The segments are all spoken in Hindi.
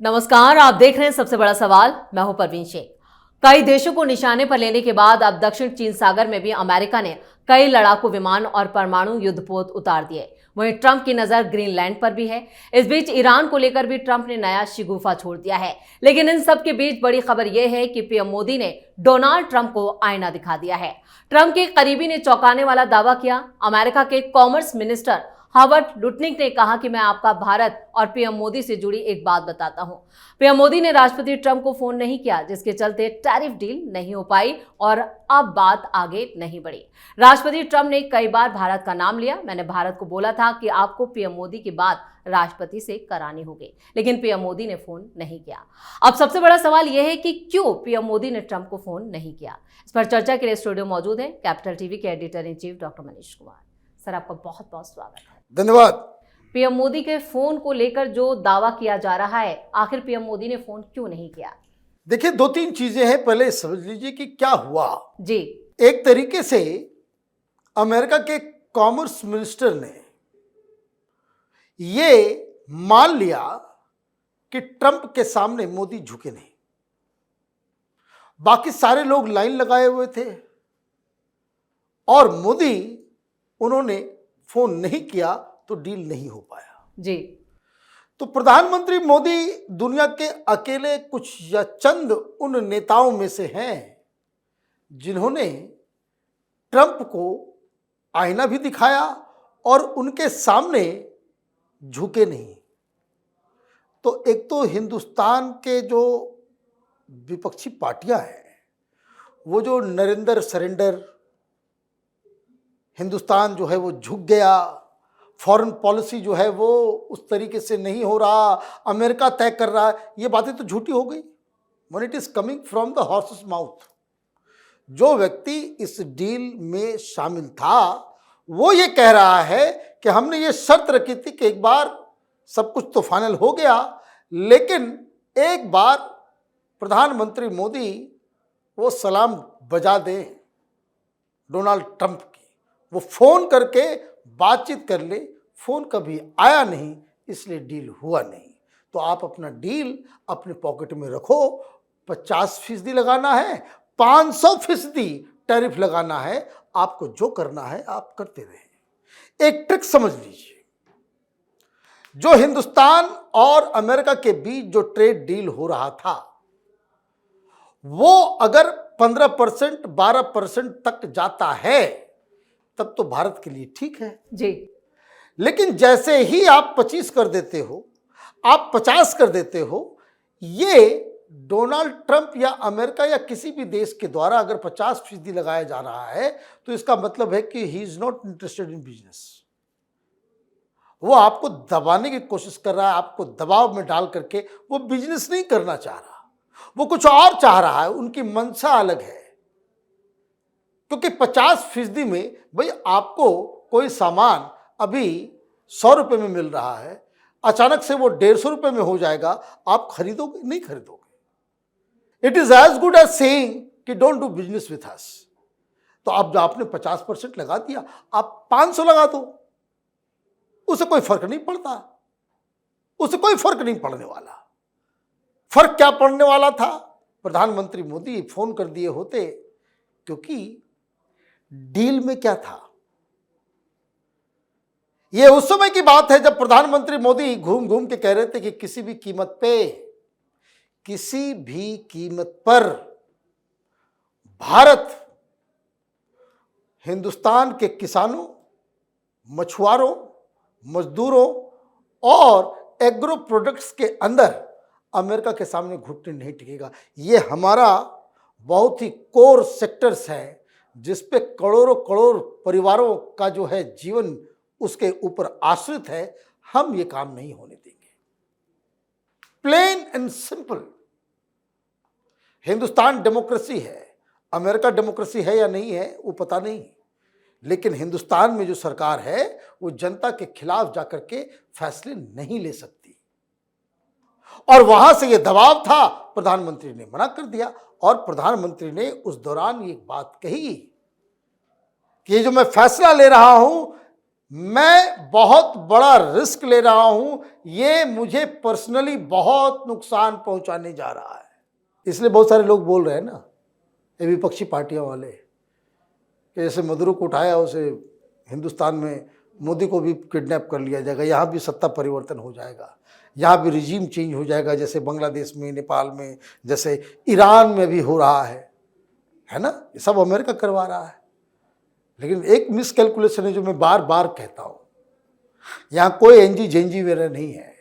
नमस्कार, आप देख रहे हैं सबसे बड़ा सवाल। मैं हूं परवीन शेख। कई देशों को निशाने पर लेने के बाद अब दक्षिण चीन सागर में भी अमेरिका ने कई लड़ाकू विमान और परमाणु युद्धपोत उतार दिए। वहीं ट्रंप की नजर ग्रीनलैंड पर भी है। इस बीच ईरान को लेकर भी ट्रंप ने नया शिगुफा छोड़ दिया है। लेकिन इन सब के बीच बड़ी खबर यह है कि पीएम मोदी ने डोनाल्ड ट्रंप को आईना दिखा दिया है। ट्रंप के करीबी ने चौंकाने वाला दावा किया। अमेरिका के कॉमर्स मिनिस्टर हावर्ड लुटनिक ने कहा कि मैं आपका भारत और पीएम मोदी से जुड़ी एक बात बताता हूं। पीएम मोदी ने राष्ट्रपति ट्रंप को फोन नहीं किया, जिसके चलते टैरिफ डील नहीं हो पाई और अब बात आगे नहीं बढ़ी। राष्ट्रपति ट्रंप ने कई बार भारत का नाम लिया। मैंने भारत को बोला था कि आपको पीएम मोदी की बात राष्ट्रपति से करानी होगी, लेकिन पीएम मोदी ने फोन नहीं किया। अब सबसे बड़ा सवाल यह है कि क्यों पीएम मोदी ने ट्रंप को फोन नहीं किया। इस पर चर्चा के लिए स्टूडियो मौजूद है कैपिटल टीवी के editor in chief doctor Manish Kumar. Sir, आपका बहुत बहुत स्वागत है। धन्यवाद। पीएम मोदी के फोन को लेकर जो दावा किया जा रहा है, आखिर पीएम मोदी ने फोन क्यों नहीं किया? देखिए, दो तीन चीजें हैं। पहले समझ लीजिए कि क्या हुआ जी। एक तरीके से अमेरिका के कॉमर्स मिनिस्टर ने ये मान लिया कि ट्रंप के सामने मोदी झुके नहीं। बाकी सारे लोग लाइन लगाए हुए थे और मोदी उन्होंने फोन नहीं किया तो डील नहीं हो पाया। जी। तो प्रधानमंत्री मोदी दुनिया के अकेले कुछ या चंद उन नेताओं में से हैं जिन्होंने ट्रंप को आईना भी दिखाया और उनके सामने झुके नहीं। तो एक तो हिंदुस्तान के जो विपक्षी पार्टियां हैं, वो जो नरेंद्र सरेंडर, हिंदुस्तान जो है वो झुक गया, फॉरेन पॉलिसी जो है वो उस तरीके से नहीं हो रहा, अमेरिका तय कर रहा है, ये बातें तो झूठी हो गई। When it is coming from the horses mouth. जो व्यक्ति इस डील में शामिल था वो ये कह रहा है कि हमने ये शर्त रखी थी कि एक बार सब कुछ तो फाइनल हो गया, लेकिन एक बार प्रधानमंत्री मोदी वो सलाम बजा दें डोनाल्ड ट्रंप की, वो फोन करके बातचीत कर ले। फोन कभी आया नहीं, इसलिए डील हुआ नहीं। तो आप अपना डील अपने पॉकेट में रखो। 50% लगाना है, 500% टैरिफ लगाना है, आपको जो करना है आप करते रहें। एक ट्रिक समझ लीजिए, जो हिंदुस्तान और अमेरिका के बीच जो ट्रेड डील हो रहा था, वो अगर 15% 12% तक जाता है तब तो भारत के लिए ठीक है जी। लेकिन जैसे ही आप 25 कर देते हो, आप 50 कर देते हो, ये डोनाल्ड ट्रंप या अमेरिका या किसी भी देश के द्वारा अगर 50% लगाया जा रहा है तो इसका मतलब है कि he is not interested in business. वो आपको दबाने की कोशिश कर रहा है, आपको दबाव में डाल करके। वो बिजनेस नहीं करना चाह रहा, वो कुछ और चाह रहा है। उनकी मंशा अलग है, क्योंकि 50% में भाई आपको कोई सामान अभी 100 रुपये में मिल रहा है, अचानक से वो 150 रुपये में हो जाएगा, आप खरीदोगे? नहीं खरीदोगे। It is as good as saying कि don't do business with us. तो अब आपने 50% लगा दिया, आप 500 लगा दो, उसे कोई फर्क नहीं पड़ता, उसे कोई फर्क नहीं पड़ने वाला। फर्क क्या पड़ने वाला था? प्रधानमंत्री मोदी फोन कर दिए होते, क्योंकि डील में क्या था? यह उस समय की बात है जब प्रधानमंत्री मोदी घूम घूम के कह रहे थे कि किसी भी कीमत पर भारत हिंदुस्तान के किसानों, मछुआरों, मजदूरों और एग्रो प्रोडक्ट्स के अंदर अमेरिका के सामने घुटने नहीं टिकेगा। ये हमारा बहुत ही कोर सेक्टर्स है जिस पे करोड़ों करोड़ परिवारों का जो है जीवन उसके ऊपर आश्रित है। हम ये काम नहीं होने देंगे। Plain and simple. Hindustan democracy है, अमेरिका डेमोक्रेसी है या नहीं है वो पता नहीं, लेकिन हिंदुस्तान में जो सरकार है वो जनता के खिलाफ जाकर के फैसले नहीं ले सकती। और वहां से ये दबाव था, प्रधानमंत्री ने मना कर दिया। और प्रधानमंत्री ने उस दौरान ये बात कही कि ये जो मैं फैसला ले रहा हूं मैं बहुत बड़ा रिस्क ले रहा हूं, ये मुझे पर्सनली बहुत नुकसान पहुंचाने जा रहा है। इसलिए बहुत सारे लोग बोल रहे हैं ना, ये विपक्षी पार्टियों वाले, कि जैसे मदुरो को उठाया उसे हिंदुस्तान में, मोदी को भी किडनैप कर लिया जाएगा, यहाँ भी सत्ता परिवर्तन हो जाएगा, यहाँ भी रिजीम चेंज हो जाएगा, जैसे बांग्लादेश में, नेपाल में, जैसे ईरान में भी हो रहा है ना, ये सब अमेरिका करवा रहा है। लेकिन एक मिसकैलकुलेशन है जो मैं बार बार कहता हूँ, यहाँ कोई एनजी जेंजी वगैरह नहीं है,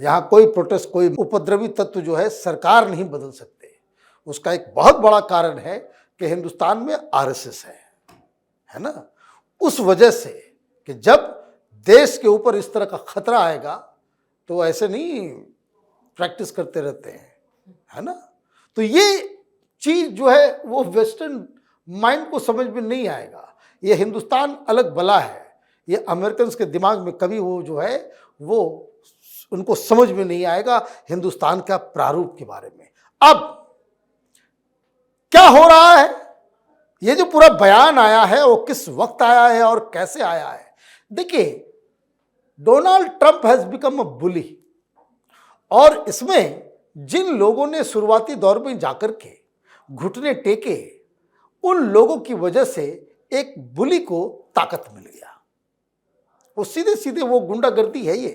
यहाँ कोई प्रोटेस्ट, कोई उपद्रवी तत्व जो है सरकार नहीं बदल सकते। उसका एक बहुत बड़ा कारण है कि हिंदुस्तान में आरएसएस है ना। उस वजह से कि जब देश के ऊपर इस तरह का खतरा आएगा तो ऐसे नहीं प्रैक्टिस करते रहते हैं, है ना। तो ये चीज जो है वो वेस्टर्न माइंड को समझ में नहीं आएगा। ये हिंदुस्तान अलग बला है, ये अमेरिकन के दिमाग में कभी वो जो है वो उनको समझ में नहीं आएगा हिंदुस्तान का प्रारूप के बारे में। अब क्या हो रहा है, ये जो पूरा बयान आया है वो किस वक्त आया है और कैसे आया है। देखिए, Donald Trump has become a bully, और इसमें जिन लोगों ने शुरुआती दौर में जाकर के घुटने टेके, उन लोगों की वजह से एक बुली को ताकत मिल गया। वो सीधे सीधे वो गुंडागर्दी है ये,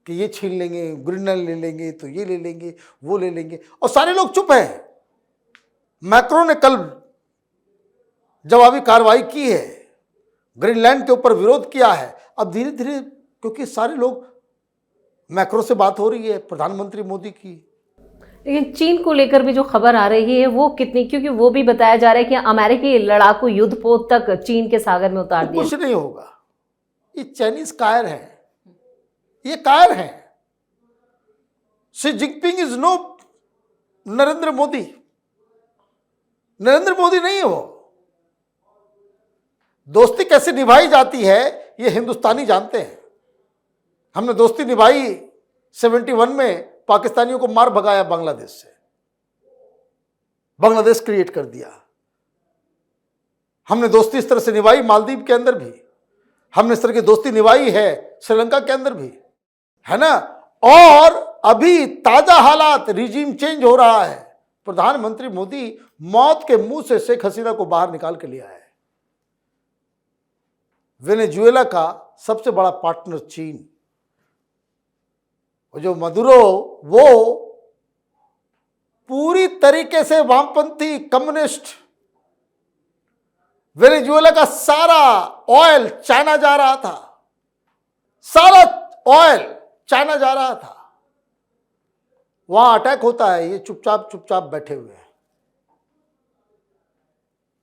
कि ये छीन लेंगे, ग्रीनलैंड ले लेंगे, तो ये ले लेंगे, वो ले लेंगे, और सारे लोग चुप हैं। मैक्रो ने कल जवाबी कार्रवाई की है, ग्रीनलैंड के ऊपर विरोध किया है। अब धीरे धीरे, क्योंकि सारे लोग, मैक्रो से बात हो रही है प्रधानमंत्री मोदी की। लेकिन चीन को लेकर भी जो खबर आ रही है वो कितनी, क्योंकि वो भी बताया जा रहा है कि अमेरिकी लड़ाकू युद्धपोत तक चीन के सागर में उतार दिया। कुछ नहीं होगा, ये चाइनीज कायर है, ये कायर है। Xi Jinping is no Narendra Modi, Narendra Modi नहीं है वो। दोस्ती कैसे निभाई जाती है ये हिंदुस्तानी जानते हैं। हमने दोस्ती निभाई 71 में, पाकिस्तानियों को मार भगाया बांग्लादेश से, बांग्लादेश क्रिएट कर दिया। हमने दोस्ती इस तरह से निभाई मालदीव के अंदर भी, हमने इस तरह की दोस्ती निभाई है श्रीलंका के अंदर भी, है ना। और अभी ताजा हालात, रिजीम चेंज हो रहा है। प्रधानमंत्री मोदी मौत के मुंह से शेख हसीना को बाहर निकाल के लिया है। वेनेजुएला का सबसे बड़ा पार्टनर चीन, और जो मदुरो, वो पूरी तरीके से वामपंथी कम्युनिस्ट। वेनेजुएला का सारा ऑयल चाइना जा रहा था, सारा ऑयल चाइना जा रहा था। वहां अटैक होता है, ये चुपचाप चुपचाप बैठे हुए हैं।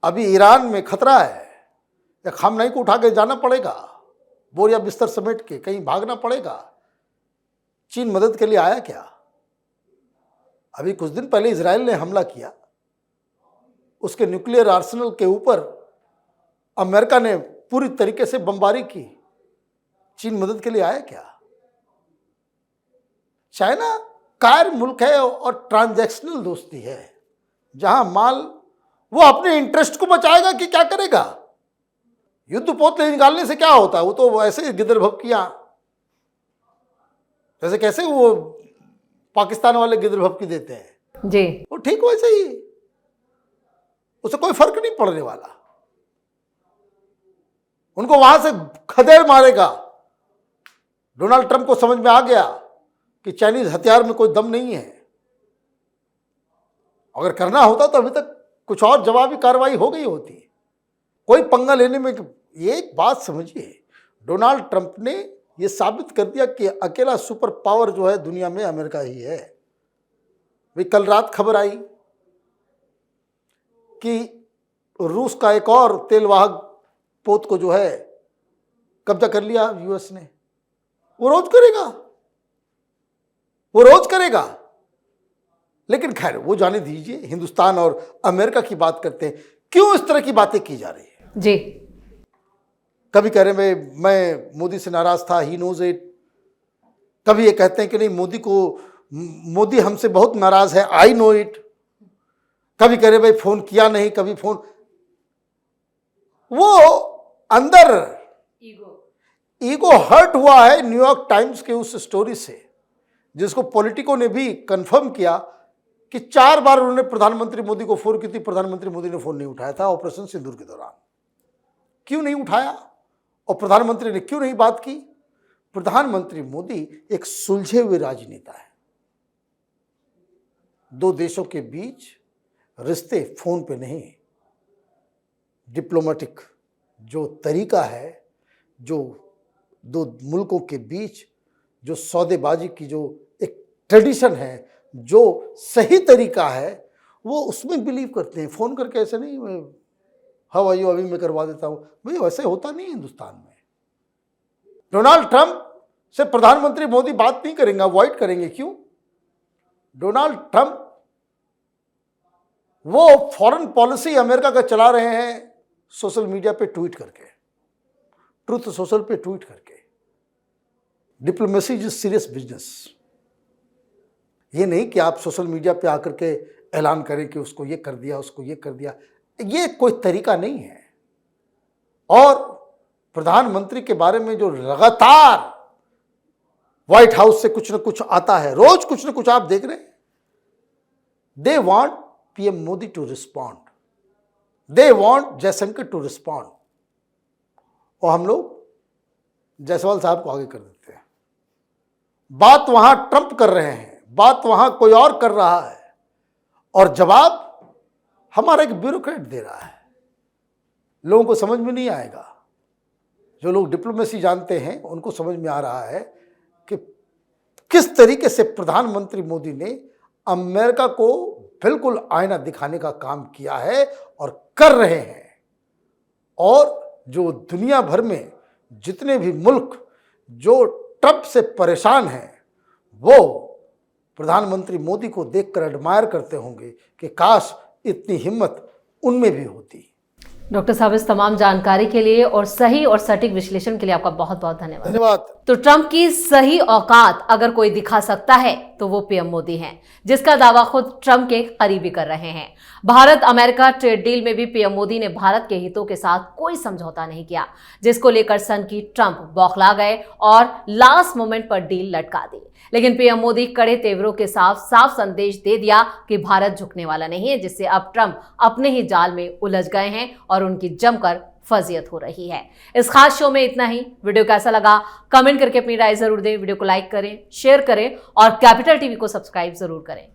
अभी ईरान में खतरा है, या खामनेई को उठा के जाना पड़ेगा, बोरिया बिस्तर समेट के कहीं भागना पड़ेगा। चीन मदद के लिए आया क्या? अभी कुछ दिन पहले इजराइल ने हमला किया, उसके न्यूक्लियर आर्सेनल के ऊपर अमेरिका ने पूरी तरीके से बमबारी की। चीन मदद के लिए आया क्या? चाइना कायर मुल्क है और ट्रांजैक्शनल दोस्ती है, जहां माल वो अपने इंटरेस्ट को बचाएगा कि क्या करेगा। युद्धपोत निकालने से क्या होता है, वो तो ऐसे गिदर भभकियां, जैसे कैसे वो पाकिस्तान वाले गिदर भभकी देते हैं जी, वो ठीक वैसे ही, उससे कोई फर्क नहीं पड़ने वाला। उनको वहां से खदेड़ मारेगा। डोनाल्ड ट्रंप को समझ में आ गया कि चाइनीज हथियार में कोई दम नहीं है। अगर करना होता तो अभी तक कुछ और जवाबी कार्रवाई हो गई होती। कोई पंगा लेने में, ये एक बात समझिए, डोनाल्ड ट्रंप ने ये साबित कर दिया कि अकेला सुपर पावर जो है दुनिया में अमेरिका ही है। भाई कल रात खबर आई कि रूस का एक और तेलवाहक पोत को जो है कब्जा कर लिया यूएस ने। वो रोज करेगा, वो रोज करेगा। लेकिन खैर वो जाने दीजिए, हिंदुस्तान और अमेरिका की बात करते हैं। क्यों इस तरह की बातें की जा रही है जी? कभी कह रहे हैं मैं मोदी से नाराज था, ही नोज इट। कभी ये कहते हैं कि नहीं, मोदी हमसे बहुत नाराज है, आई नो इट। कभी कह रहे भाई फोन किया नहीं, कभी फोन। वो अंदर ईगो हर्ट हुआ है न्यूयॉर्क टाइम्स के उस स्टोरी से, जिसको पॉलिटिको ने भी कंफर्म किया कि 4 बार उन्होंने प्रधानमंत्री मोदी को फोन की थी, प्रधानमंत्री मोदी ने फोन नहीं उठाया था ऑपरेशन सिंदूर के दौरान। क्यों नहीं उठाया और प्रधानमंत्री ने क्यों नहीं बात की? प्रधानमंत्री मोदी एक सुलझे हुए राजनेता है। 2 देशों के बीच रिश्ते फोन पे नहीं, डिप्लोमेटिक जो तरीका है, जो 2 मुल्कों के बीच जो सौदेबाजी की जो एक ट्रेडिशन है, जो सही तरीका है, वो उसमें बिलीव करते हैं। फोन करके ऐसे नहीं, हाउ आर यू, अभी मैं करवा देता हूं, भाई वैसे होता नहीं है हिंदुस्तान में। डोनाल्ड ट्रंप से प्रधानमंत्री मोदी बात नहीं करेंगे, अवॉइड करेंगे। क्यों? डोनाल्ड ट्रंप वो फॉरेन पॉलिसी अमेरिका का चला रहे हैं सोशल मीडिया पे ट्वीट करके, ट्रुथ सोशल पे ट्वीट करके। Diplomacy is serious business. ये नहीं कि आप सोशल मीडिया पे आकर के ऐलान करें कि उसको ये कर दिया, उसको ये कर दिया, ये कोई तरीका नहीं है। और प्रधानमंत्री के बारे में जो लगातार व्हाइट हाउस से कुछ न कुछ आता है, रोज कुछ न कुछ आप देख रहे हैं। They want PM Modi to respond, they want Jaishankar to respond, और हम लोग जायसवाल साहब को आगे कर देते हैं। बात वहां ट्रंप कर रहे हैं, बात वहां कोई और कर रहा है, और जवाब हमारा एक ब्यूरोक्रेट दे रहा है। लोगों को समझ में नहीं आएगा। जो लोग डिप्लोमेसी जानते हैं उनको समझ में आ रहा है कि किस तरीके से प्रधानमंत्री मोदी ने अमेरिका को बिल्कुल आईना दिखाने का काम किया है और कर रहे हैं। और जो दुनिया भर में जितने भी मुल्क जो ट्रंप से परेशान हैं, वो प्रधानमंत्री मोदी को देखकर एडमायर करते होंगे कि काश इतनी हिम्मत उनमें भी होती। डॉक्टर साहब, इस तमाम जानकारी के लिए और सही और सटीक विश्लेषण के लिए आपका बहुत बहुत धन्यवाद। धन्यवाद। तो ट्रंप की सही औकात अगर कोई दिखा सकता है तो वो पीएम मोदी हैं, जिसका दावा खुद ट्रंप के करीबी कर रहे हैं। भारत अमेरिका ट्रेड डील में भी पीएम मोदी ने भारत के हितों के साथ कोई समझौता नहीं किया, जिसको लेकर सनकी ट्रंप बौखला गए और लास्ट मोमेंट पर डील लटका दी। लेकिन पीएम मोदी कड़े तेवरों के साथ साफ संदेश दे दिया कि भारत झुकने वाला नहीं है, जिससे अब ट्रंप अपने ही जाल में उलझ गए हैं और उनकी जमकर फजीयत हो रही है। इस खास शो में इतना ही। वीडियो कैसा लगा कमेंट करके अपनी राय जरूर दें। वीडियो को लाइक करें, शेयर करें और कैपिटल टीवी को सब्सक्राइब जरूर करें।